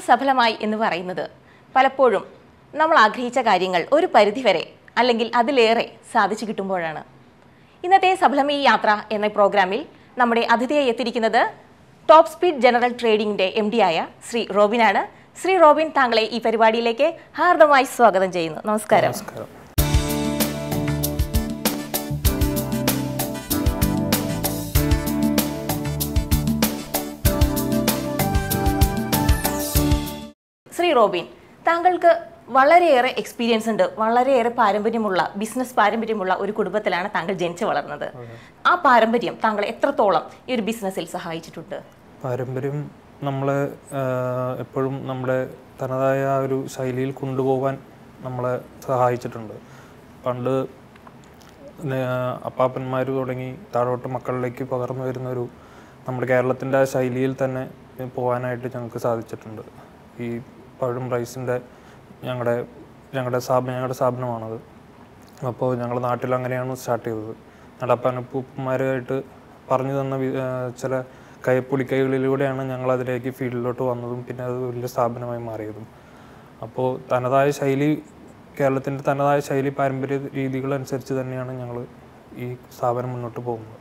സഫലമായി എന്ന് പറയുന്നത് പലപ്പോഴും നമ്മൾ ആഗ്രഹിച്ച കാര്യങ്ങൾ ഒരു പരിധിവരെ അല്ലെങ്കിൽ അതിലേറെ സാധിച്ചു കിട്ടുമ്പോഴാണ്. ഇന്നത്തെ സഫലമീ യാത്ര എന്ന പ്രോഗ്രാമിൽ നമ്മുടെ അതിഥിയായി എത്തിയിരിക്കുന്നത് ടോപ്പ് സ്പീഡ് ജനറൽ ട്രേഡിംഗിന്റെ MD ആയ ശ്രീ റോബിനാണ്. ശ്രീ റോബിൻ, താങ്കളെ ഈ പരിപാടിയിലേക്ക് ഹാർദമായി സ്വാഗതം ചെയ്യുന്നു. നമസ്കാരം. ശ്രീ റോബിൻ, താങ്കൾക്ക് വളരെയേറെ എക്സ്പീരിയൻസ് ഉണ്ട്, വളരെയേറെ ബിസിനസ് പാരമ്പര്യമുള്ള ഒരു കുടുംബത്തിലാണ് താങ്കൾ ജനിച്ചു വളർന്നത്. ആ പാരമ്പര്യം താങ്കളെ എത്രത്തോളം ഈ ഒരു ബിസിനസ്സിൽ സഹായിച്ചിട്ടുണ്ട്? പാരമ്പര്യം നമ്മളെ എപ്പോഴും നമ്മുടെ തനതായ ഒരു ശൈലിയിൽ കൊണ്ടുപോകാൻ നമ്മളെ സഹായിച്ചിട്ടുണ്ട്. പണ്ട് അപ്പാപ്പന്മാർ തുടങ്ങി താഴോട്ട് മക്കളിലേക്ക് പകർന്നു വരുന്നൊരു നമ്മുടെ കേരളത്തിൻ്റെ ആ ശൈലിയിൽ തന്നെ പോകാനായിട്ട് ഞങ്ങൾക്ക് സാധിച്ചിട്ടുണ്ട്. ഈ പഴം റൈസിൻ്റെ ഞങ്ങളുടെ സ്ഥാപനമാണത്. അപ്പോൾ ഞങ്ങളുടെ നാട്ടിൽ അങ്ങനെയാണ് സ്റ്റാർട്ട് ചെയ്തത്. ഞങ്ങളുടെ അപ്പനപ്പൂപ്പന്മാരായിട്ട് പറഞ്ഞു തന്ന ചില കൈപ്പൊളിക്കൈകളിലൂടെയാണ് ഞങ്ങൾ അതിലേക്ക് ഫീൽഡിലോട്ട് വന്നതും പിന്നെ അത് വലിയ സ്ഥാപനമായി മാറിയതും. അപ്പോൾ കേരളത്തിൻ്റെ തനതായ ശൈലി പാരമ്പര്യ രീതികളനുസരിച്ച് തന്നെയാണ് ഞങ്ങൾ ഈ സ്ഥാപനം മുന്നോട്ട് പോകുന്നത്.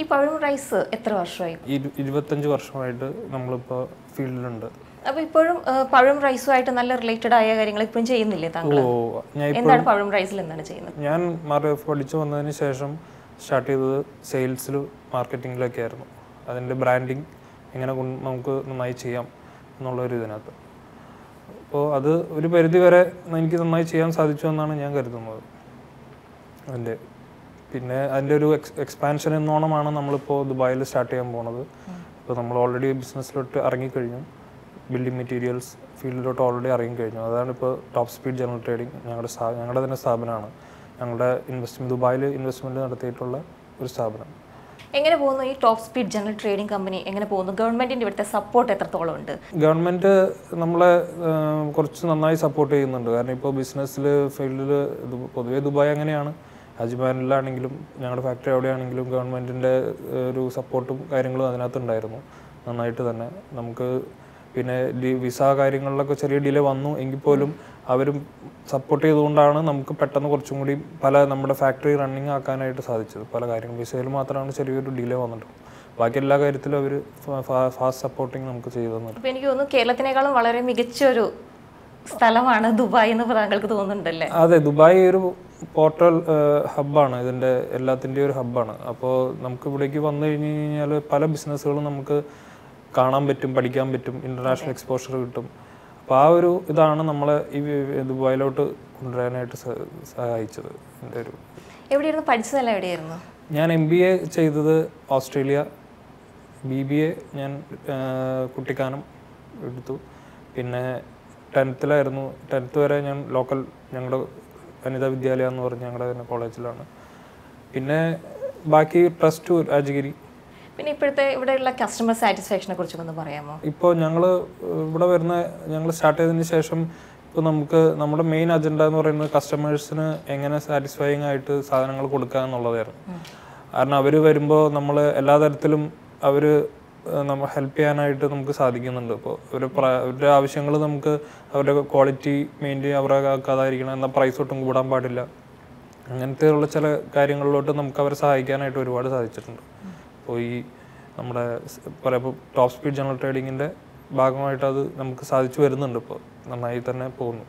ഈ പഴം റൈസ് എത്ര വർഷമായി? 25 വർഷമായിട്ട് നമ്മളിപ്പോൾ ഫീൽഡിലുണ്ട്. അപ്പോൾ ഇപ്പോഴും പഴം റൈസുമായിട്ട് നല്ല റിലേറ്റഡ് ആയ കാര്യങ്ങൾ ഇപ്പോഴും ചെയ്യുന്നില്ലേ താങ്കൾ? എന്താണ് പഴം റൈസിൽ എന്താണ് ചെയ്യുന്നത്? ഞാൻ പഠിച്ചു വന്നതിന് ശേഷം സ്റ്റാർട്ട് ചെയ്തത് സെയിൽസിൽ മാർക്കറ്റിങ്ങിലൊക്കെ ആയിരുന്നു. അതിൻ്റെ ബ്രാൻഡിങ് എങ്ങനെ നമുക്ക് നന്നായി ചെയ്യാം എന്നുള്ളൊരു ഇതിനകത്ത്. അപ്പോൾ അത് ഒരു പരിധി വരെ എനിക്ക് നന്നായി ചെയ്യാൻ സാധിച്ചു എന്നാണ് ഞാൻ കരുതുന്നത്. പിന്നെ അതിൻ്റെ ഒരു എക്സ്പാൻഷൻ എന്നോണമാണ് നമ്മളിപ്പോൾ ദുബായിൽ സ്റ്റാർട്ട് ചെയ്യാൻ പോകുന്നത്. ഇപ്പോൾ നമ്മൾ ഓൾറെഡി ബിസിനസ്സിലോട്ട് ഇറങ്ങിക്കഴിഞ്ഞു. ബിൽഡിംഗ് മെറ്റീരിയൽസ് ഫീൽഡിലോട്ട് ഓൾറെഡി ഇറങ്ങിക്കഴിഞ്ഞു. അതാണ് ഇപ്പോൾ ടോപ്പ് സ്പീഡ് ജനറൽ ട്രേഡിംഗ് ഞങ്ങളുടെ തന്നെ സ്ഥാപനമാണ്. ഞങ്ങളുടെ ദുബായിൽ ഇൻവെസ്റ്റ്മെൻറ്റ് നടത്തിയിട്ടുള്ള ഒരു സ്ഥാപനം. എങ്ങനെ പോകുന്നു ഈ top speed general trading company? എങ്ങനെ പോകുന്നു? ഗവൺമെൻറ്റിൻ്റെ ഇവിടുത്തെ സപ്പോർട്ട് എത്രത്തോളം ഉണ്ട്? ഗവൺമെൻറ് നമ്മളെ കുറച്ച് നന്നായി സപ്പോർട്ട് ചെയ്യുന്നുണ്ട്. കാരണം ഇപ്പോൾ ബിസിനസ്സിൽ ഫീൽഡിൽ പൊതുവേ ദുബായ് അങ്ങനെയാണ്. അജ്മാനിലാണെങ്കിലും ഞങ്ങളുടെ ഫാക്ടറി എവിടെയാണെങ്കിലും ഗവൺമെൻറ്റിൻ്റെ ഒരു സപ്പോർട്ടും കാര്യങ്ങളും അതിനകത്തുണ്ടായിരുന്നു നന്നായിട്ട് തന്നെ. നമുക്ക് പിന്നെ വിസ കാര്യങ്ങളിലൊക്കെ ചെറിയ ഡിലേ വന്നു എങ്കിൽ പോലും അവരും സപ്പോർട്ട് ചെയ്തുകൊണ്ടാണ് നമുക്ക് പെട്ടെന്ന് കുറച്ചും കൂടി നമ്മുടെ ഫാക്ടറി റണ്ണിങ് ആക്കാനായിട്ട് സാധിച്ചത്. പല കാര്യങ്ങളും വിസയിൽ മാത്രമാണ് ചെറിയൊരു ഡിലേ വന്നിട്ടുള്ളത്. ബാക്കി എല്ലാ കാര്യത്തിലും അവർ ഫാസ്റ്റ് സപ്പോർട്ടിങ് നമുക്ക് ചെയ്തു തന്നിട്ടുണ്ട്. അപ്പോൾ എനിക്ക് തോന്നുന്നു കേരളത്തിനേക്കാളും വളരെ മികച്ചൊരു സ്ഥലമാണ് ദുബായ് എന്ന് താങ്കൾക്ക് തോന്നുന്നുണ്ടല്ലേ? അതെ, ദുബായ് ഒരു പോർട്ടൽ ഹബ്ബാണ്, ഇതിൻ്റെ എല്ലാത്തിൻ്റെയും ഒരു ഹബ്ബാണ്. അപ്പോൾ നമുക്ക് ഇവിടേക്ക് വന്നു കഴിഞ്ഞ് കഴിഞ്ഞാൽ പല ബിസിനസ്സുകളും നമുക്ക് കാണാൻ പറ്റും, പഠിക്കാൻ പറ്റും, ഇൻ്റർനാഷണൽ എക്സ്പോഷർ കിട്ടും. അപ്പോൾ ആ ഒരു ഇതാണ് നമ്മളെ ഈ ദുബായിലോട്ട് കൊണ്ടുവരാനായിട്ട് സഹായിച്ചത്. എൻ്റെ ഒരു എവിടെയായിരുന്നു പഠിച്ചതല്ല? എവിടെയായിരുന്നു? ഞാൻ MBA ചെയ്തത് ഓസ്ട്രേലിയ, BBA ഞാൻ കുട്ടിക്കാനം എടുത്തു. പിന്നെ 10th വരെ ഞാൻ ലോക്കൽ ഞങ്ങളുടെ വനിതാ വിദ്യാലയ എന്ന് പറഞ്ഞ ഞങ്ങളുടെ തന്നെ കോളേജിലാണ്. പിന്നെ ബാക്കി +2 രാജഗിരി. പിന്നെ ഇപ്പോഴത്തെ ഇവിടെയുള്ള കസ്റ്റമർ സാറ്റിസ്ഫാക്ഷനെ കുറിച്ച് ഒന്ന് പറയാമോ? ഇപ്പോൾ ഞങ്ങൾ സ്റ്റാർട്ട് ചെയ്തതിന് ശേഷം ഇപ്പോൾ നമുക്ക് നമ്മുടെ മെയിൻ അജണ്ട എന്ന് പറയുന്നത് കസ്റ്റമേഴ്സിന് എങ്ങനെ സാറ്റിസ്ഫൈയിങ് ആയിട്ട് സാധനങ്ങൾ കൊടുക്കുക എന്നുള്ളതായിരുന്നു. കാരണം അവർ വരുമ്പോൾ നമ്മൾ എല്ലാ തരത്തിലും നമ്മൾ ഹെൽപ്പ് ചെയ്യാനായിട്ട് നമുക്ക് സാധിക്കുന്നുണ്ട്. ഇപ്പോൾ അവരുടെ ആവശ്യങ്ങൾ നമുക്ക് അവരുടെ ക്വാളിറ്റി മെയിൻറ്റെയിൻ അവരാക്കാതായിരിക്കണം, എന്നാൽ പ്രൈസ് ഒട്ടും കൂടാൻ പാടില്ല, അങ്ങനത്തെ ഉള്ള ചില കാര്യങ്ങളിലോട്ട് നമുക്ക് അവരെ സഹായിക്കാനായിട്ട് ഒരുപാട് സാധിച്ചിട്ടുണ്ട്. അപ്പോൾ ഈ നമ്മുടെ പറയുമ്പോൾ ടോപ്പ് സ്പീഡ് ജനറൽ ട്രേഡിങ്ങിൻ്റെ ഭാഗമായിട്ട് അത് നമുക്ക് സാധിച്ചു വരുന്നുണ്ട്. ഇപ്പോൾ നന്നായി തന്നെ പോകുന്നു.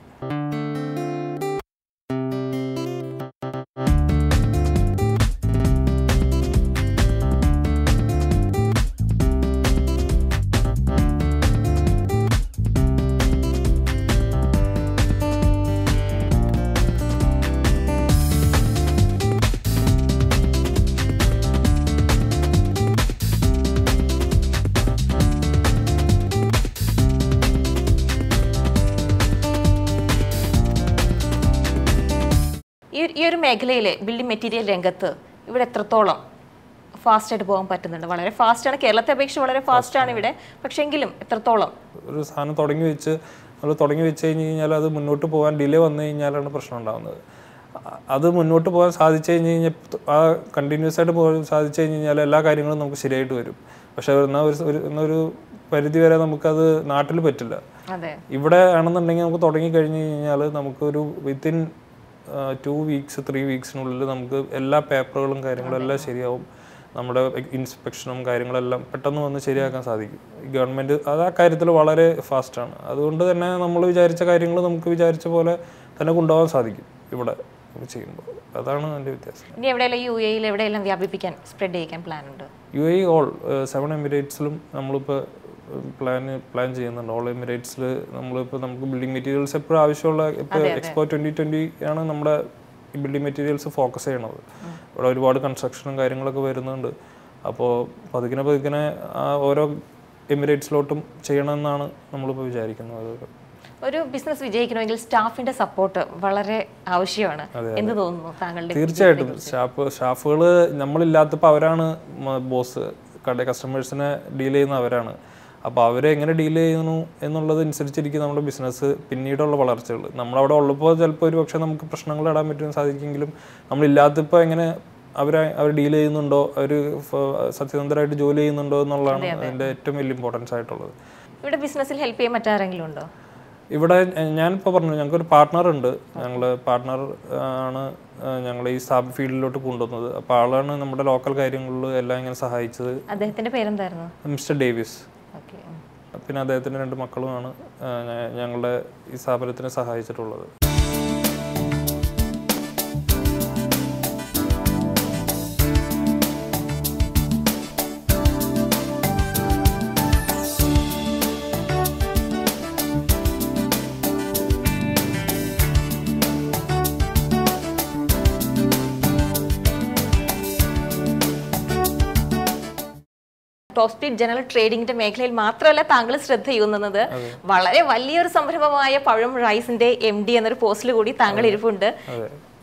ഈ ഒരു മേഖലയിലെ ബിൽഡിംഗ് മെറ്റീരിയൽ രംഗത്ത് ഇവിടെ എത്രത്തോളം ഫാസ്റ്റായിട്ട് പോകാൻ പറ്റുന്നുണ്ട്? വളരെ ഫാസ്റ്റാണ്, കേരളത്തെ അപേക്ഷിച്ച് വളരെ ഫാസ്റ്റാണ് ഇവിടെ. പക്ഷേ എങ്കിലും എത്രത്തോളം ഒരു സാധനം തുടങ്ങി വെച്ച് കഴിഞ്ഞ് കഴിഞ്ഞാൽ അത് മുന്നോട്ട് പോകാൻ ഡിലേ വന്നു കഴിഞ്ഞാലാണ് പ്രശ്നം ഉണ്ടാകുന്നത്. അത് മുന്നോട്ട് പോകാൻ സാധിച്ചു കഴിഞ്ഞ് കഴിഞ്ഞാൽ ആ കണ്ടിന്യൂസ് ആയിട്ട് പോകാൻ സാധിച്ചു കഴിഞ്ഞ് കഴിഞ്ഞാൽ എല്ലാ കാര്യങ്ങളും നമുക്ക് ശരിയായിട്ട് വരും. പക്ഷെ ഒരു പരിധി വരെ നമുക്കത് നാട്ടിൽ പറ്റില്ല. ഇവിടെ ആണെന്നുണ്ടെങ്കിൽ നമുക്ക് തുടങ്ങി കഴിഞ്ഞ് കഴിഞ്ഞാൽ നമുക്കൊരു വിത്തിൻ 2 weeks 3 weeksനുള്ളിൽ നമുക്ക് എല്ലാ പേപ്പറുകളും കാര്യങ്ങളും എല്ലാം ശരിയാവും. നമ്മുടെ ഇൻസ്പെക്ഷനും കാര്യങ്ങളെല്ലാം പെട്ടെന്ന് വന്ന് ശരിയാക്കാൻ സാധിക്കും. ഗവൺമെൻറ് അത് ആ കാര്യത്തിൽ വളരെ ഫാസ്റ്റാണ്. അതുകൊണ്ട് തന്നെ നമ്മൾ വിചാരിച്ച കാര്യങ്ങൾ നമുക്ക് വിചാരിച്ച പോലെ തന്നെ കൊണ്ടുപോകാൻ സാധിക്കും ഇവിടെ ചെയ്യുമ്പോൾ. അതാണ് അതിൻ്റെ വ്യത്യാസം. ഇനി എവിടെയെല്ലാം UAE എവിടെയെല്ലാം വ്യാപിപ്പിക്കാൻ സ്പ്രെഡ് ചെയ്യിക്കാൻ പ്ലാൻ ഉണ്ട്? UAE ഓൾ 7 എമിറേറ്റ്സിലും നമ്മളിപ്പോൾ പ്ലാൻ ചെയ്യുന്നുണ്ട്. ഓൾ എമിറേറ്റ്സിൽ നമ്മളിപ്പോൾ നമുക്ക് ബിൽഡിംഗ് മെറ്റീരിയൽസ് എപ്പോഴും ആവശ്യമുള്ള ഇപ്പോൾ എക്സ്പോ 2020 ആണ് നമ്മുടെ ബിൽഡിംഗ് മെറ്റീരിയൽസ് ഫോക്കസ് ചെയ്യണത്. ഇവിടെ ഒരുപാട് കൺസ്ട്രക്ഷനും കാര്യങ്ങളൊക്കെ വരുന്നുണ്ട്. അപ്പോൾ പതുക്കിനെ ഓരോ എമിറേറ്റ്സിലോട്ടും ചെയ്യണമെന്നാണ് നമ്മളിപ്പോൾ വിചാരിക്കുന്നത്. ഒരു ബിസിനസ് വിജയിക്കണമെങ്കിൽ സ്റ്റാഫിന്റെ സപ്പോർട്ട് വളരെ ആവശ്യമാണ് എന്ന് തോന്നുന്നു താങ്കളുടെ? തീർച്ചയായിട്ടും സ്റ്റാഫുകൾ നമ്മളില്ലാത്തപ്പോൾ അവരാണ് ബോസ്. കസ്റ്റമേഴ്സിനെ ഡീൽ ചെയ്യുന്ന അവരാണ്. അപ്പോൾ അവരെ എങ്ങനെ ഡീൽ ചെയ്യുന്നു എന്നുള്ളതനുസരിച്ചിരിക്കും നമ്മുടെ ബിസിനസ് പിന്നീടുള്ള വളർച്ചകൾ. നമ്മളവിടെ ഉള്ളപ്പോൾ ചിലപ്പോൾ ഒരു പക്ഷേ നമുക്ക് പ്രശ്നങ്ങൾ ഇടാൻ പറ്റും സാധിക്കുമെങ്കിലും നമ്മളില്ലാത്തപ്പോൾ എങ്ങനെ അവർ ഡീൽ ചെയ്യുന്നുണ്ടോ, അവർ സത്യസന്ധരായിട്ട് ജോലി ചെയ്യുന്നുണ്ടോ എന്നുള്ളതാണ് അതിൻ്റെ ഏറ്റവും വലിയ ഇമ്പോർട്ടൻസ് ആയിട്ടുള്ളത്. ഇവിടെ ബിസിനസ്സിൽ ഹെൽപ്പ് ചെയ്യാൻ മറ്റാരെങ്കിലും ഉണ്ടോ? ഇവിടെ ഞാനിപ്പോൾ പറഞ്ഞു ഞങ്ങൾക്കൊരു പാർട്ട്ണർ ഉണ്ട്. പാർട്ട്ണർ ആണ് ഞങ്ങൾ ഈ ഫീൽഡിലോട്ട് കൊണ്ടുവന്നത്. അപ്പോൾ ആളാണ് നമ്മുടെ ലോക്കൽ കാര്യങ്ങളിൽ എല്ലാം ഇങ്ങനെ സഹായിച്ചത്. അദ്ദേഹത്തിന്റെ പേരെന്തായിരുന്നു? Mister Davis. പിന്നെ അദ്ദേഹത്തിൻ്റെ 2 മക്കളുമാണ് ഞങ്ങളുടെ ഈ സ്ഥാപനത്തിനെ സഹായിച്ചിട്ടുള്ളത്. ടോപ്പ് സ്പീഡ് ജനറൽ ട്രേഡിംഗിന്റെ മേഖലയിൽ മാത്രമല്ല താങ്കൾ ശ്രദ്ധ ചെയ്യുന്നത് വളരെ വലിയൊരു സംരംഭമായ പഴം റൈസിന്റെ MD എന്നൊരു പോസ്റ്റിൽ കൂടി താങ്കൾ ഇരിപ്പുണ്ട്.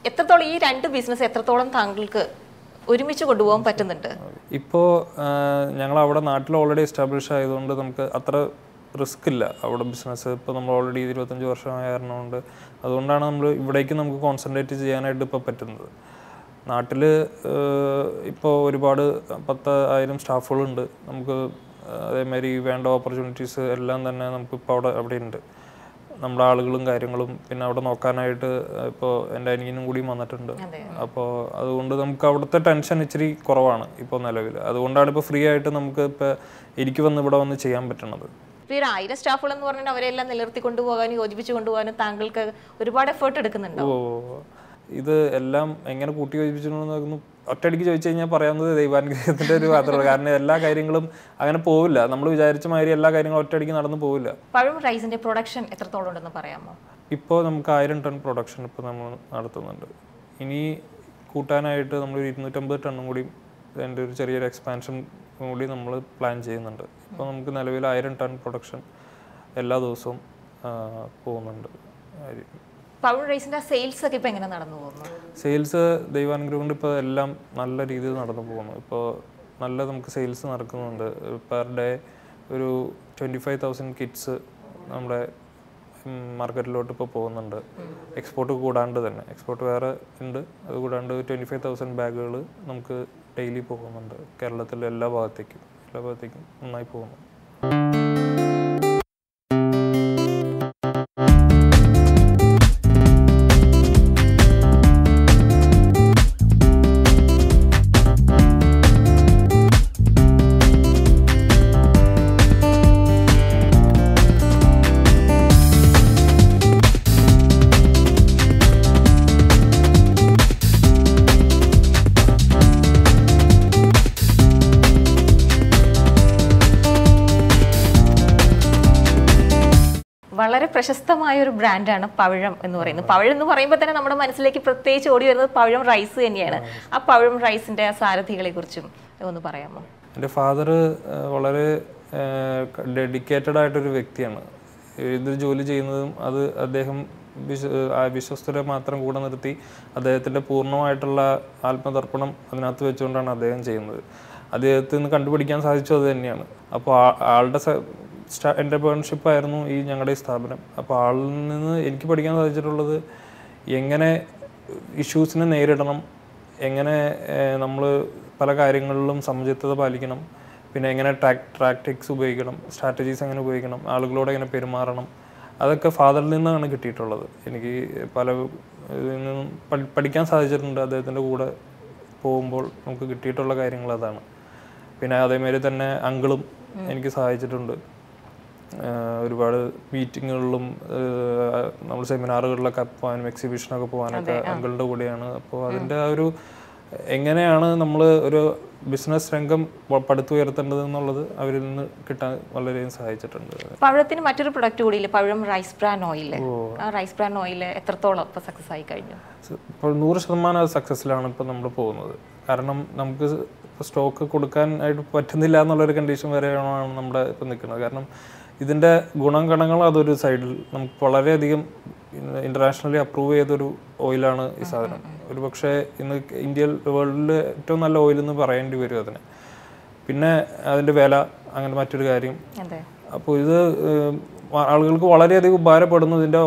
എത്രത്തോളം ഈ 2 ബിസിനസ് എത്രത്തോളം താങ്കൾക്ക് ഒരുമിച്ച് കൊണ്ടുപോകാൻ പറ്റുന്നുണ്ട്? ഇപ്പോൾ ഞങ്ങൾ അവിടെ നാട്ടിൽ ഓൾറെഡി എസ്റ്റാബ്ലിഷ് ആയതുകൊണ്ട് നമുക്ക് അത്ര റിസ്ക് ഇല്ല അവിടെ ബിസിനസ്. ഇപ്പോൾ നമ്മൾ ഓൾറെഡി 25 വർഷമായ കാരണമുണ്ട്. അതുകൊണ്ടാണ് നമ്മൾ ഇവിടേക്ക് നമുക്ക് കോൺസെൻട്രേറ്റ് ചെയ്യാനായിട്ട് ഇപ്പോൾ പറ്റുന്നത്. നാട്ടിൽ ഇപ്പോൾ ഒരുപാട് 10,000 സ്റ്റാഫുകളുണ്ട് നമുക്ക്. അതേമാതിരി വേണ്ട ഓപ്പർച്യൂണിറ്റീസ് എല്ലാം തന്നെ നമുക്കിപ്പോൾ അവിടെ ഉണ്ട്. നമ്മുടെ ആളുകളും കാര്യങ്ങളും പിന്നെ അവിടെ നോക്കാനായിട്ട് ഇപ്പോൾ എൻ്റെ അനിയനും കൂടി വന്നിട്ടുണ്ട്. അപ്പോൾ അതുകൊണ്ട് നമുക്ക് അവിടുത്തെ ടെൻഷൻ ഇച്ചിരി കുറവാണ് ഇപ്പോൾ നിലവിൽ. അതുകൊണ്ടാണ് ഇപ്പോൾ ഫ്രീ ആയിട്ട് നമുക്ക് ഇപ്പോൾ എനിക്ക് ഇവിടെ വന്ന് ചെയ്യാൻ പറ്റുന്നത്. ഇപ്പോൾ 1000 സ്റ്റാഫുകൾ എന്ന് പറഞ്ഞാൽ അവരെല്ലാം നിലനിർത്തി കൊണ്ടുപോകാനും യോജിപ്പിച്ച് കൊണ്ടുപോകാനും താങ്കൾക്ക് ഒരുപാട് എഫേർട്ട് എടുക്കുന്നുണ്ടോ? ഇത് എല്ലാം എങ്ങനെ കൂട്ടി യോജിപ്പിച്ചു ഒറ്റയടിക്ക് ചോദിച്ചു കഴിഞ്ഞാൽ പറയാവുന്നത് ദൈവാനുഗ്രഹത്തിന്റെ ഒരു മാത്രമല്ല. കാരണം എല്ലാ കാര്യങ്ങളും അങ്ങനെ പോവില്ല. നമ്മൾ വിചാരിച്ച മാതിരി എല്ലാ കാര്യങ്ങളും ഒറ്റയടിക്ക് നടന്നു പോവില്ല. പഴം റൈസിന്റെ പ്രൊഡക്ഷൻ എത്രത്തോളം ഉണ്ടെന്ന് പറയാമോ? ഇപ്പോൾ നമുക്ക് 1000 ടൺ പ്രൊഡക്ഷൻ ഇപ്പോൾ നമ്മൾ നടത്തുന്നുണ്ട്. ഇനി കൂട്ടാനായിട്ട് നമ്മൾ 250 ടണ്ണും കൂടി അതിൻ്റെ ഒരു ചെറിയൊരു എക്സ്പാൻഷൻ കൂടി നമ്മൾ പ്ലാൻ ചെയ്യുന്നുണ്ട്. ഇപ്പോൾ നമുക്ക് നിലവിൽ 1000 ടൺ പ്രൊഡക്ഷൻ എല്ലാ ദിവസവും പോകുന്നുണ്ട്. പഴം റൈസിന്റെ സെയിൽസ് ഒക്കെ ഇപ്പോൾ എങ്ങനെ നടന്നു പോകുന്നു? സെയിൽസ് ദൈവാനുഗ്രഹം കൊണ്ട് ഇപ്പോൾ എല്ലാം നല്ല രീതിയിൽ നടന്നു പോകുന്നു. ഇപ്പോൾ നല്ല നമുക്ക് സെയിൽസ് നടക്കുന്നുണ്ട്. പെർ ഡേ ഒരു 25,000 കിറ്റ്സ് നമ്മുടെ മാർക്കറ്റിലോട്ട് ഇപ്പോൾ പോകുന്നുണ്ട്. എക്സ്പോർട്ട് കൂടാണ്ട് തന്നെ എക്സ്പോർട്ട് വേറെ ഉണ്ട്. അതുകൂടാണ്ട് 25,000 ബാഗുകൾ നമുക്ക് ഡെയിലി പോകുന്നുണ്ട്. കേരളത്തിലെ എല്ലാ ഭാഗത്തേക്കും നന്നായി പോകുന്നു. വളരെ പ്രശസ്തമായ ഒരു ബ്രാൻഡാണ് പഴം എന്ന് പറയുന്നത്. പഴം എന്ന് പറയുമ്പോൾ തന്നെ നമ്മുടെ മനസ്സിലേക്ക് പ്രത്യേകിച്ച് ഓടി വരുന്നത് പഴം റൈസ് തന്നെയാണ്. ആ പഴം റൈസിന്റെ സാരഥികളെ കുറിച്ചും ഒന്ന് പറയാമോ? എൻ്റെ ഫാദർ വളരെ ഡെഡിക്കേറ്റഡ് ആയിട്ടൊരു വ്യക്തിയാണ്. ഏതൊരു ജോലി ചെയ്യുന്നതും അത് അദ്ദേഹം വിശ്വസ്തരെ മാത്രം കൂടെ നിർത്തി അദ്ദേഹത്തിൻ്റെ പൂർണ്ണമായിട്ടുള്ള ആത്മതർപ്പണം അതിനകത്ത് വെച്ചുകൊണ്ടാണ് അദ്ദേഹം ചെയ്യുന്നത്. അദ്ദേഹത്തിൽ നിന്ന് കണ്ടുപിടിക്കാൻ സാധിച്ചത് അത് തന്നെയാണ്. അപ്പോൾ ആളുടെ എൻ്റർപ്രണർഷിപ്പ് ആയിരുന്നു ഈ ഞങ്ങളുടെ ഈ സ്ഥാപനം. അപ്പോൾ ആളിൽ നിന്ന് എനിക്ക് പഠിക്കാൻ സാധിച്ചിട്ടുള്ളത് എങ്ങനെ ഇഷ്യൂസിനെ നേരിടണം, എങ്ങനെ നമ്മൾ പല കാര്യങ്ങളിലും സമചിത്തത പാലിക്കണം, പിന്നെ എങ്ങനെ ടാക്ടിക്സ് ഉപയോഗിക്കണം, സ്ട്രാറ്റജീസ് എങ്ങനെ ഉപയോഗിക്കണം, ആളുകളോട് എങ്ങനെ പെരുമാറണം, അതൊക്കെ ഫാദറിൽ നിന്നാണ് കിട്ടിയിട്ടുള്ളത്. എനിക്ക് പല ഇതിൽ നിന്നും പഠിക്കാൻ സാധിച്ചിട്ടുണ്ട്. അദ്ദേഹത്തിൻ്റെ കൂടെ പോകുമ്പോൾ നമുക്ക് കിട്ടിയിട്ടുള്ള കാര്യങ്ങൾ അതാണ്. പിന്നെ അതേമാതിരി തന്നെ അങ്കിളും എനിക്ക് സഹായിച്ചിട്ടുണ്ട്. ഒരുപാട് മീറ്റിങ്ങുകളിലും നമ്മൾ സെമിനാറുകളിലൊക്കെ പോകാനും എക്സിബിഷനൊക്കെ പോകാനൊക്കെ അങ്കിളുടെ കൂടെയാണ്. അപ്പോൾ അതിൻ്റെ ആ ഒരു എങ്ങനെയാണ് നമ്മൾ ഒരു ബിസിനസ് രംഗം പടുത്തുയർത്തേണ്ടത് എന്നുള്ളത് അവരിൽ നിന്ന് കിട്ടാൻ വളരെയധികം സഹായിച്ചിട്ടുണ്ട്. പഴത്തിന് മറ്റൊരു പ്രൊഡക്റ്റ് കൂടിയില്ല, പഴം റൈസ് ബ്രാൻ ഓയിൽ. ആ റൈസ് ബ്രാൻ ഓയിൽ എത്രത്തോളം ഇപ്പോൾ സക്സസ് ആയി കഴിഞ്ഞു? ഇപ്പോൾ 100% സക്സസ്സിലാണ് ഇപ്പോൾ നമ്മൾ പോകുന്നത്. കാരണം നമുക്ക് ഇപ്പോൾ സ്റ്റോക്ക് കൊടുക്കാനായിട്ട് പറ്റുന്നില്ല എന്നുള്ളൊരു കണ്ടീഷൻ വരെയാണ് നമ്മുടെ ഇപ്പോൾ നിൽക്കുന്നത്. കാരണം ഇതിൻ്റെ ഗുണഗണങ്ങൾ അതൊരു സൈഡിൽ നമുക്ക് വളരെയധികം ഇൻ്റർനാഷണലി അപ്രൂവ് ചെയ്തൊരു ഓയിലാണ് ഈ സാധനം. ഒരു പക്ഷേ ഇന്ന് ഇന്ത്യയിൽ വേൾഡിലെ ഏറ്റവും നല്ല ഓയിൽ എന്ന് പറയേണ്ടി വരും അതിന്. പിന്നെ അതിൻ്റെ വില, അങ്ങനെ മറ്റൊരു കാര്യം. അപ്പോൾ ഇത് ആളുകൾക്ക് വളരെയധികം ഉപകാരപ്പെടുന്നു. ഇതിൻ്റെ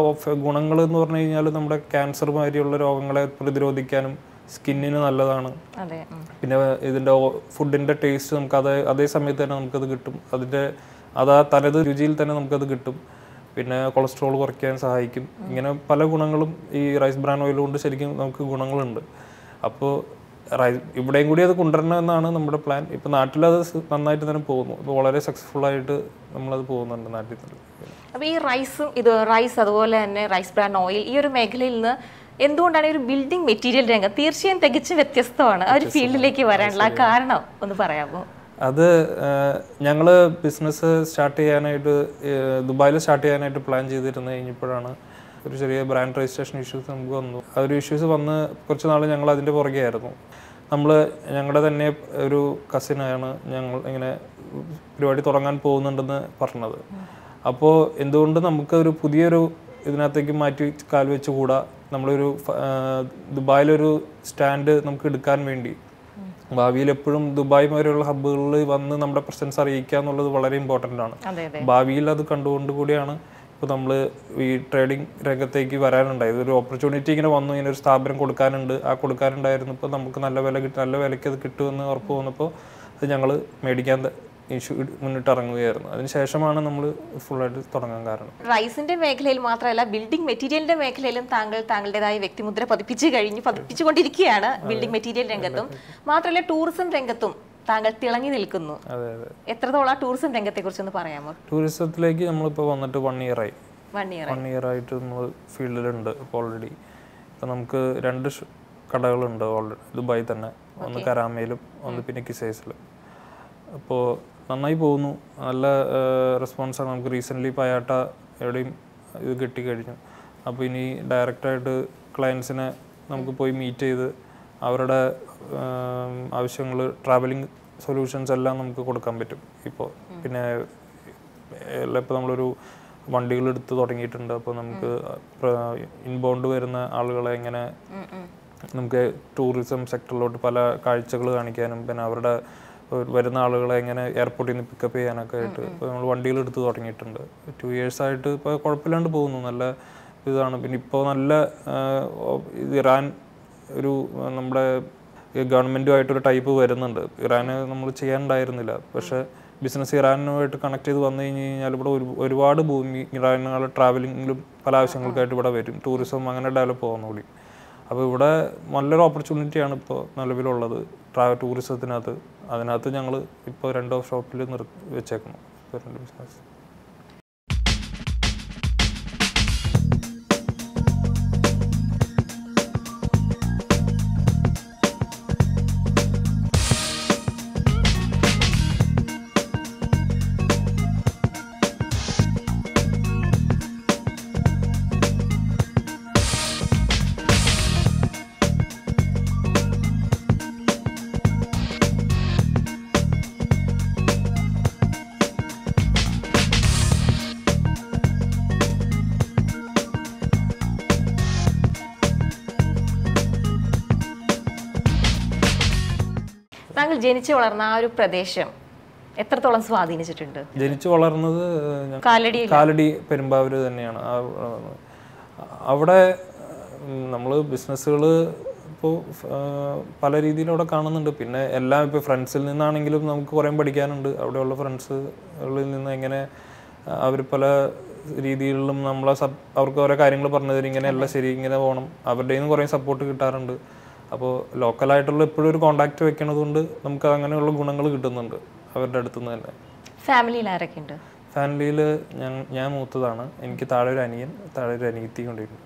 ഗുണങ്ങൾ എന്ന് പറഞ്ഞു കഴിഞ്ഞാൽ നമ്മുടെ ക്യാൻസർ മാതിരിയുള്ള രോഗങ്ങളെ പ്രതിരോധിക്കാനും സ്കിന്നിന് നല്ലതാണ്. പിന്നെ ഇതിൻ്റെ ഫുഡിൻ്റെ ടേസ്റ്റ് നമുക്ക് അതേ സമയത്ത് തന്നെ നമുക്കത് കിട്ടും. ആ തനത് രുചിയിൽ തന്നെ നമുക്കത് കിട്ടും. പിന്നെ കൊളസ്ട്രോൾ കുറയ്ക്കാൻ സഹായിക്കും. ഇങ്ങനെ പല ഗുണങ്ങളും ഈ റൈസ് ബ്രാൻ ഓയിൽ കൊണ്ട് ശരിക്കും നമുക്ക് ഗുണങ്ങളുണ്ട്. അപ്പോൾ ഇവിടെയും കൂടി അത് കൊണ്ടുവരണമെന്നാണ് നമ്മുടെ പ്ലാൻ. ഇപ്പോൾ നാട്ടിലത് നന്നായിട്ട് തന്നെ പോകുന്നു. ഇപ്പോൾ വളരെ സക്സസ്ഫുള്ളായിട്ട് നമ്മളത് പോകുന്നുണ്ട് നാട്ടിൽ തന്നെ. അപ്പോൾ ഈ റൈസ് അതുപോലെ തന്നെ റൈസ് ബ്രാൻ ഓയിൽ ഈ ഒരു മേഖലയിൽ നിന്ന് എന്തുകൊണ്ടാണ് ഒരു ബിൽഡിംഗ് മെറ്റീരിയൽ രംഗം തീർച്ചയായും തികച്ചും വ്യത്യസ്തമാണ് ആ ഒരു ഫീൽഡിലേക്ക് വരാനുള്ള കാരണം ഒന്ന് പറയാമോ? അത് ഞങ്ങൾ ബിസിനസ് സ്റ്റാർട്ട് ചെയ്യാനായിട്ട് ദുബായിൽ സ്റ്റാർട്ട് ചെയ്യാനായിട്ട് പ്ലാൻ ചെയ്തിരുന്നു കഴിഞ്ഞപ്പോഴാണ് ഒരു ചെറിയ ബ്രാൻഡ് രജിസ്ട്രേഷൻ ഇഷ്യൂസ് നമുക്ക് വന്നു. ആ ഒരു ഇഷ്യൂസ് വന്ന് കുറച്ച് നാൾ ഞങ്ങൾ അതിൻ്റെ പുറകെ ആയിരുന്നു. ഞങ്ങളുടെ തന്നെ ഒരു കസിനാണ് ഞങ്ങൾ ഇങ്ങനെ പരിപാടി തുടങ്ങാൻ പോകുന്നുണ്ടെന്ന് പറഞ്ഞത്. അപ്പോൾ എന്തുകൊണ്ട് നമുക്ക് ഒരു പുതിയൊരു ഇതിനകത്തേക്ക് മാറ്റി കാൽ വെച്ച് കൂടാ, നമ്മളൊരു ദുബായിലൊരു സ്റ്റാൻഡ് നമുക്ക് എടുക്കാൻ വേണ്ടി ഭാവിയിൽ എപ്പോഴും ദുബായ് പോലെയുള്ള ഹബ്ബുകളിൽ വന്ന് നമ്മുടെ പ്രസൻസ് അറിയിക്കുക എന്നുള്ളത് വളരെ ഇമ്പോർട്ടൻ്റ് ആണ്. ഭാവിയിൽ അത് കണ്ടുകൊണ്ട് കൂടിയാണ് ഇപ്പോൾ നമ്മൾ ഈ ട്രേഡിംഗ് രംഗത്തേക്ക് വരാനുണ്ടായത്. ഒരു ഓപ്പർച്യൂണിറ്റി ഇങ്ങനെ വന്നു, ഇങ്ങനെ ഒരു സ്ഥാപനം കൊടുക്കാനുണ്ടായിരുന്നു. ഇപ്പോൾ നമുക്ക് നല്ല വിലയ്ക്ക് അത് കിട്ടുമെന്ന് ഉറപ്പ് വന്നപ്പോൾ അത് ഞങ്ങൾ മേടിക്കാൻ മുന്നിട്ട് ഇറങ്ങുകയായിരുന്നു. അതിനുശേഷമാണ് നമ്മൾ ഫുള്ളായിട്ട് തുടങ്ങാൻ കാരണം. റൈസിന്റെ മേഖലയിൽ മാത്രമല്ല, ബിൽഡിംഗ് മെറ്റീരിയലിന്റെ മേഖലയിലും താങ്കളുടേതായ വ്യക്തിമുദ്ര പതിപ്പിച്ചുകൊണ്ടിരിക്കുകയാണ്. ബിൽഡിംഗ് മെറ്റീരിയൽ രംഗത്തും മാത്രമല്ല ടൂറിസം രംഗത്തും താങ്കൾ തിളങ്ങി നിൽക്കുന്നു. എത്രത്തോളം ടൂറിസം രംഗത്തെ കുറിച്ചൊന്ന് പറയാമോ? ടൂറിസത്തിലേക്ക് നമ്മളിപ്പോൾ വന്നിട്ട് 1 year ആയി. 1 year ആയിട്ട് നമ്മൾ ഫീൽഡിലുണ്ട് ഇപ്പോൾ ഓൾറെഡി. ഇപ്പം നമുക്ക് 2 കടകളുണ്ട് ഓൾറെഡി ദുബായിൽ തന്നെ. ഒന്ന് കരാമയിലും ഒന്ന് പിന്നെ കിസൈസിലും. അപ്പോൾ നന്നായി പോകുന്നു. നല്ല റെസ്പോൺസാണ് നമുക്ക്. റീസെൻ്റ്ലി പയാട്ട എവിടെയും ഇത് കിട്ടിക്കഴിഞ്ഞു. അപ്പോൾ ഇനി ഡയറക്റ്റായിട്ട് ക്ലയൻസിനെ നമുക്ക് പോയി മീറ്റ് ചെയ്ത് അവരുടെ ആവശ്യങ്ങൾ, ട്രാവലിംഗ് സൊല്യൂഷൻസ് എല്ലാം നമുക്ക് കൊടുക്കാൻ പറ്റും ഇപ്പോൾ. പിന്നെ ഇപ്പോൾ നമ്മളൊരു വണ്ടികളെടുത്ത് തുടങ്ങിയിട്ടുണ്ട്. അപ്പോൾ നമുക്ക് ഇൻബൗണ്ട് വരുന്ന ആളുകളെ എങ്ങനെ നമുക്ക് ടൂറിസം സെക്ടറിലോട്ട് പല കാഴ്ചകൾ കാണിക്കാനും പിന്നെ അവരുടെ വരുന്ന ആളുകളെ എങ്ങനെ എയർപോർട്ടിൽ നിന്ന് പിക്കപ്പ് ചെയ്യാനൊക്കെ ആയിട്ട് ഇപ്പോൾ നമ്മൾ വണ്ടികളെടുത്ത് തുടങ്ങിയിട്ടുണ്ട്. 2 years ആയിട്ട് ഇപ്പോൾ കുഴപ്പമില്ലാണ്ട് പോകുന്നു. നല്ല ഇതാണ്. പിന്നെ ഇപ്പോൾ നല്ല ഇറാൻ ഒരു നമ്മുടെ ഗവൺമെൻറ്റുമായിട്ടൊരു ടൈപ്പ് വരുന്നുണ്ട്. ഇറാന് നമ്മൾ ചെയ്യാനുണ്ടായിരുന്നില്ല. പക്ഷേ ബിസിനസ് ഇറാനുമായിട്ട് കണക്ട് ചെയ്ത് വന്നു കഴിഞ്ഞ് കഴിഞ്ഞാൽ ഇവിടെ ഒരുപാട് ഭൂമി ഇറാനുകളുടെ ട്രാവലിങ്ങിലും പല ആവശ്യങ്ങൾക്കായിട്ട് ഇവിടെ വരും. ടൂറിസം അങ്ങനെ ഡെവലപ്പ് പോകുന്ന കൂടി. അപ്പോൾ ഇവിടെ നല്ലൊരു ഓപ്പർച്യൂണിറ്റിയാണ് ഇപ്പോൾ നിലവിലുള്ളത് അതിനകത്ത് ഞങ്ങൾ ഇപ്പോൾ 2 ഷോപ്പിൽ വെച്ചേക്കുന്നു. 2 ബിസിനസ്. താങ്കൾ ജനിച്ചു വളർന്ന ആ ഒരു പ്രദേശം എത്രത്തോളം സ്വാധീനിച്ചിട്ടുണ്ട്? ജനിച്ചു വളർന്നത് കാലടി പെരുമ്പാവൂർ തന്നെയാണ്. അവിടെ നമ്മൾ ബിസിനസ്സുകൾ അപ്പോൾ പല രീതിയിലൂടെ കാണുന്നുണ്ട്. പിന്നെ എല്ലാം ഇപ്പോൾ ഫ്രണ്ട്സിൽ നിന്നാണെങ്കിലും നമുക്ക് കുറേ പഠിക്കാനുണ്ട്. അവിടെയുള്ള ഫ്രണ്ട്സുകളിൽ നിന്ന് എങ്ങനെ അവർ പല രീതികളിലും അവർക്ക് ഓരോ കാര്യങ്ങൾ പറഞ്ഞു തരും, ഇങ്ങനെയല്ല ശരി, ഇങ്ങനെ പോകണം. അവരുടെ നിന്ന് കുറേ സപ്പോർട്ട് കിട്ടാറുണ്ട്. അപ്പോൾ ലോക്കലായിട്ടുള്ള എപ്പോഴും ഒരു കോണ്ടാക്ട് വെക്കണത് കൊണ്ട് നമുക്ക് അങ്ങനെയുള്ള ഗുണങ്ങൾ കിട്ടുന്നുണ്ട് അവരുടെ അടുത്തു നിന്ന് തന്നെ. ഫാമിലിയിൽ ആരൊക്കെ ഉണ്ട്? ഫാമിലിയിൽ ഞാൻ മൂത്തതാണ്. എനിക്ക് താഴെ ഒരു അനിയൻ, താഴെ ഒരു അനിയത്തി കൊണ്ടിരുന്നു.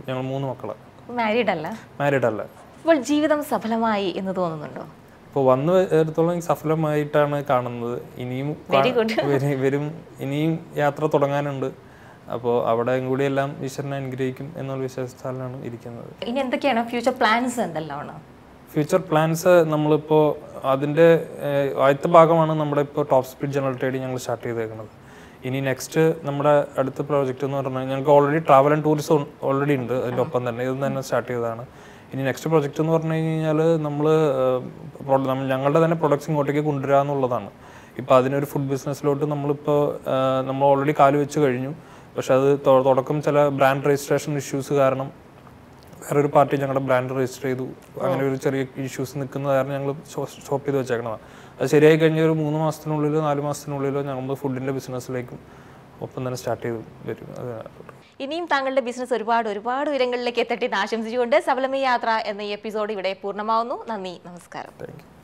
ഞങ്ങൾ 3 മക്കളാണ്. മാരീഡ് അല്ല? മാരീഡ് അല്ല. ഇപ്പോൾ ജീവിതം സഫലമായി എന്ന് തോന്നുന്നുണ്ടോ? ഇപ്പോൾ വന്നു എടുത്തോളം സഫലമായിട്ടാണ് കാണുന്നത്. ഇനിയും ഇനിയും യാത്ര തുടങ്ങാനുണ്ട്. അപ്പോൾ അവിടെയും കൂടി എല്ലാം ഈശ്വരനെ അനുഗ്രഹിക്കും എന്നുള്ള വിശ്വാസത്താലാണ് ഇരിക്കുന്നത്. ഇനി എന്തൊക്കെയാണ് ഫ്യൂച്ചർ പ്ലാൻസ്? എന്തെല്ലാമാണ് ഫ്യൂച്ചർ പ്ലാൻസ്? നമ്മളിപ്പോൾ അതിൻ്റെ ആദ്യത്തെ ഭാഗമാണ് നമ്മുടെ ഇപ്പോൾ ടോപ്പ് സ്പീഡ് ജനറൽ ട്രേഡിംഗ് ഞങ്ങൾ സ്റ്റാർട്ട് ചെയ്തേക്കുന്നത്. ഇനി നെക്സ്റ്റ് നമ്മുടെ അടുത്ത പ്രോജക്റ്റ് എന്ന് പറഞ്ഞാൽ ഞങ്ങൾക്ക് already travel and tourism already ഉണ്ട്. അതിൻ്റെ ഒപ്പം തന്നെ ഇത് തന്നെ സ്റ്റാർട്ട് ചെയ്തതാണ്. ഇനി നെക്സ്റ്റ് പ്രോജക്റ്റ് എന്ന് പറഞ്ഞു കഴിഞ്ഞാൽ ഞങ്ങളുടെ തന്നെ പ്രൊഡക്ട്സ് ഇങ്ങോട്ടേക്ക് കൊണ്ടുവരിക എന്നുള്ളതാണ്. ഇപ്പോൾ അതിനൊരു ഫുഡ് ബിസിനസ്സിലോട്ട് നമ്മൾ ഓൾറെഡി കാല് വെച്ച് കഴിഞ്ഞു. പക്ഷെ അത് തുടക്കം ചില ബ്രാൻഡ് രജിസ്ട്രേഷൻ ഇഷ്യൂസ് കാരണം വേറൊരു പാർട്ടി ഞങ്ങളുടെ ബ്രാൻഡ് രജിസ്റ്റർ ചെയ്തു. അങ്ങനെ ഒരു ചെറിയ ഇഷ്യൂസ് നിൽക്കുന്ന കാരണം ഞങ്ങൾ സ്റ്റോപ്പ് ചെയ്ത് വെച്ചേക്കണതാണ്. അത് ശരിയായി കഴിഞ്ഞ ഒരു 3 മാസത്തിനുള്ളിലോ 4 മാസത്തിനുള്ളിലോ ഞങ്ങൾ ഫുഡിൻ്റെ ബിസിനസ്സിലേക്കും ഒപ്പം തന്നെ സ്റ്റാർട്ട് ചെയ്ത് വരും. ഇനിയും താങ്കളുടെ ബിസിനസ് ഒരുപാട് ഉയരങ്ങളിലേക്ക് എത്തട്ടെ എന്ന് ആശംസിച്ചുകൊണ്ട് സഫലമീ യാത്ര എന്ന ഈ എപ്പിസോഡ് ഇവിടെ പൂർണ്ണമാവുന്നു. നന്ദി, നമസ്കാരം. Thank you.